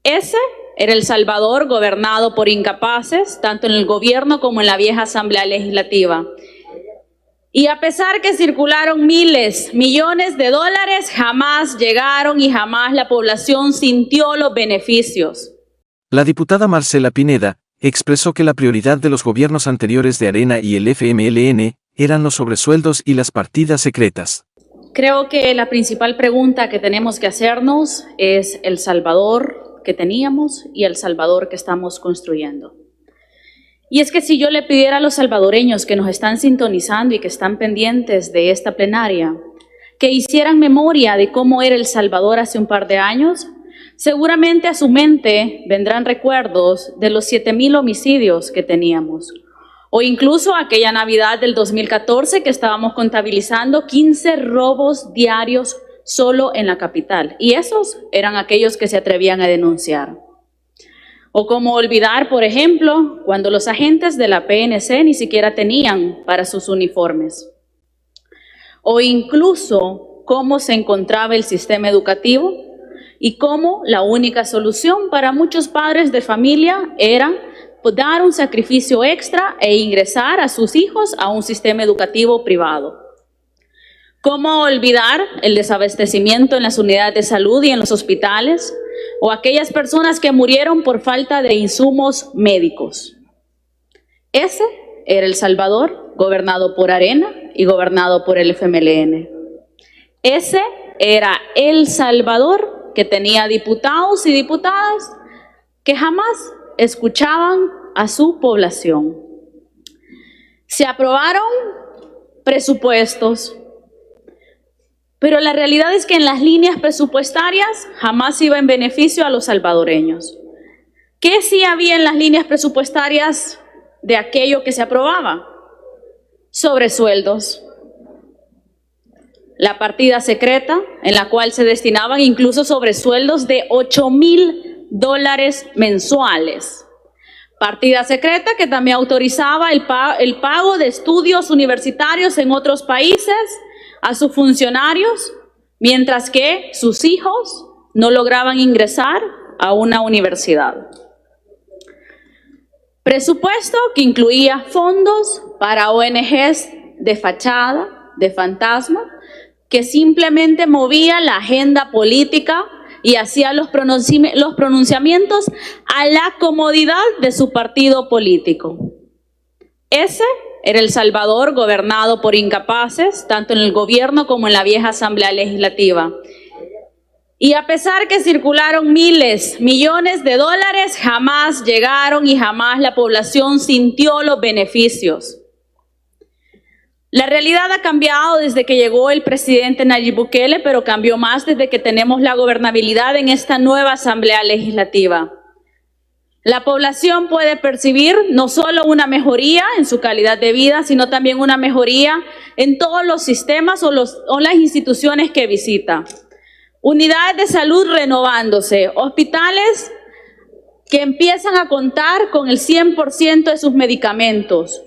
Ese era El Salvador gobernado por incapaces, tanto en el gobierno como en la vieja Asamblea Legislativa. Y a pesar que circularon miles, millones de dólares, jamás llegaron y jamás la población sintió los beneficios. La diputada Marcela Pineda expresó que la prioridad de los gobiernos anteriores de Arena y el FMLN eran los sobresueldos y las partidas secretas. Creo que la principal pregunta que tenemos que hacernos es El Salvador que teníamos y El Salvador que estamos construyendo. Y es que si yo le pidiera a los salvadoreños que nos están sintonizando y que están pendientes de esta plenaria, que hicieran memoria de cómo era El Salvador hace un par de años, seguramente a su mente vendrán recuerdos de los 7,000 homicidios que teníamos, o incluso aquella Navidad del 2014 que estábamos contabilizando 15 robos diarios solo en la capital, y esos eran aquellos que se atrevían a denunciar. O cómo olvidar, por ejemplo, cuando los agentes de la PNC ni siquiera tenían para sus uniformes. O incluso cómo se encontraba el sistema educativo y cómo la única solución para muchos padres de familia era dar un sacrificio extra e ingresar a sus hijos a un sistema educativo privado. ¿Cómo olvidar el desabastecimiento en las unidades de salud y en los hospitales? O aquellas personas que murieron por falta de insumos médicos. Ese era El Salvador, gobernado por Arena y gobernado por el FMLN. Ese era El Salvador que tenía diputados y diputadas que jamás escuchaban a su población. Se aprobaron presupuestos, pero la realidad es que en las líneas presupuestarias jamás iba en beneficio a los salvadoreños. ¿Qué sí había en las líneas presupuestarias de aquello que se aprobaba? Sobresueldos. La partida secreta en la cual se destinaban incluso sobresueldos de $8,000 mensuales. Partida secreta que también autorizaba el pago de estudios universitarios en otros países a sus funcionarios, mientras que sus hijos no lograban ingresar a una universidad. Presupuesto que incluía fondos para ONGs de fachada, de fantasma, que simplemente movía la agenda política y hacía los pronunciamientos a la comodidad de su partido político. Ese era El Salvador gobernado por incapaces, tanto en el gobierno como en la vieja Asamblea Legislativa. Y a pesar que circularon miles, millones de dólares, jamás llegaron y jamás la población sintió los beneficios. La realidad ha cambiado desde que llegó el presidente Nayib Bukele, pero cambió más desde que tenemos la gobernabilidad en esta nueva Asamblea Legislativa. La población puede percibir no solo una mejoría en su calidad de vida, sino también una mejoría en todos los sistemas o las instituciones que visita. Unidades de salud renovándose, hospitales que empiezan a contar con el 100% de sus medicamentos,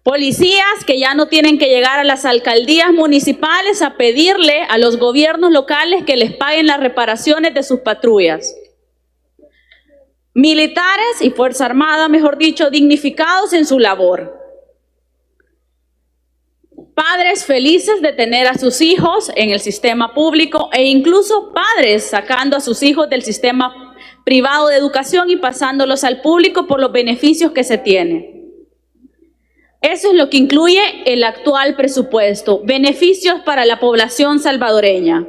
policías que ya no tienen que llegar a las alcaldías municipales a pedirle a los gobiernos locales que les paguen las reparaciones de sus patrullas. Militares y Fuerza Armada, mejor dicho, dignificados en su labor. Padres felices de tener a sus hijos en el sistema público e incluso padres sacando a sus hijos del sistema privado de educación y pasándolos al público por los beneficios que se tienen. Eso es lo que incluye el actual presupuesto, beneficios para la población salvadoreña.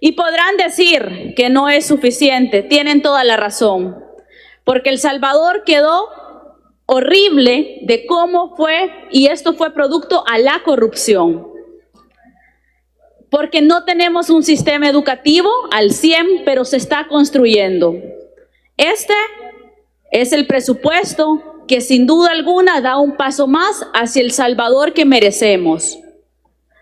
Y podrán decir que no es suficiente, tienen toda la razón. Porque El Salvador quedó horrible de cómo fue, y esto fue producto a la corrupción. Porque no tenemos un sistema educativo al 100, pero se está construyendo. Este es el presupuesto que sin duda alguna da un paso más hacia El Salvador que merecemos.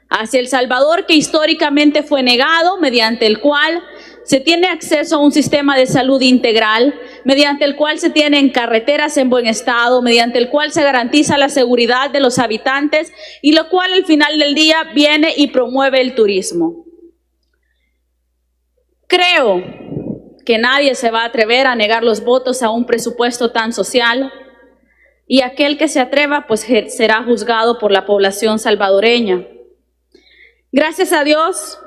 Hacia El Salvador que históricamente fue negado, mediante el cual se tiene acceso a un sistema de salud integral, mediante el cual se tienen carreteras en buen estado, mediante el cual se garantiza la seguridad de los habitantes y lo cual al final del día viene y promueve el turismo. Creo que nadie se va a atrever a negar los votos a un presupuesto tan social, y aquel que se atreva pues será juzgado por la población salvadoreña. Gracias a Dios,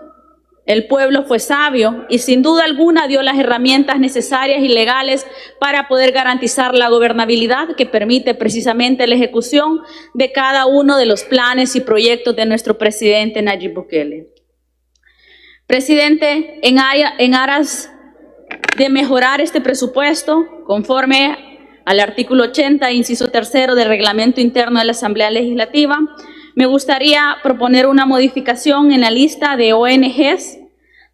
el pueblo fue sabio y sin duda alguna dio las herramientas necesarias y legales para poder garantizar la gobernabilidad que permite precisamente la ejecución de cada uno de los planes y proyectos de nuestro presidente Nayib Bukele. Presidente, en aras de mejorar este presupuesto, conforme al artículo 80, inciso 3 del Reglamento Interno de la Asamblea Legislativa, me gustaría proponer una modificación en la lista de ONGs,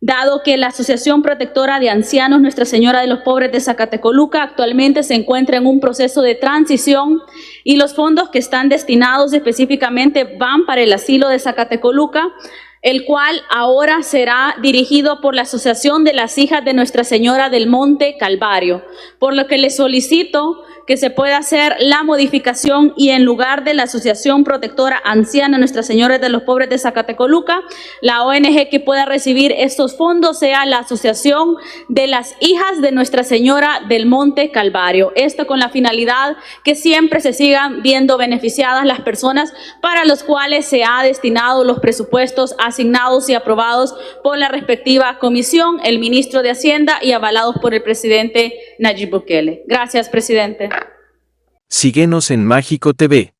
dado que la Asociación Protectora de Ancianos Nuestra Señora de los Pobres de Zacatecoluca actualmente se encuentra en un proceso de transición y los fondos que están destinados específicamente van para el asilo de Zacatecoluca, el cual ahora será dirigido por la Asociación de las Hijas de Nuestra Señora del Monte Calvario, por lo que le solicito que se pueda hacer la modificación y en lugar de la Asociación Protectora Anciana Nuestra Señora de los Pobres de Zacatecoluca, la ONG que pueda recibir estos fondos sea la Asociación de las Hijas de Nuestra Señora del Monte Calvario. Esto con la finalidad que siempre se sigan viendo beneficiadas las personas para los cuales se ha destinado los presupuestos asignados y aprobados por la respectiva comisión, el ministro de Hacienda y avalados por el presidente Nayib Bukele. Gracias, presidente. Síguenos en Mágico TV.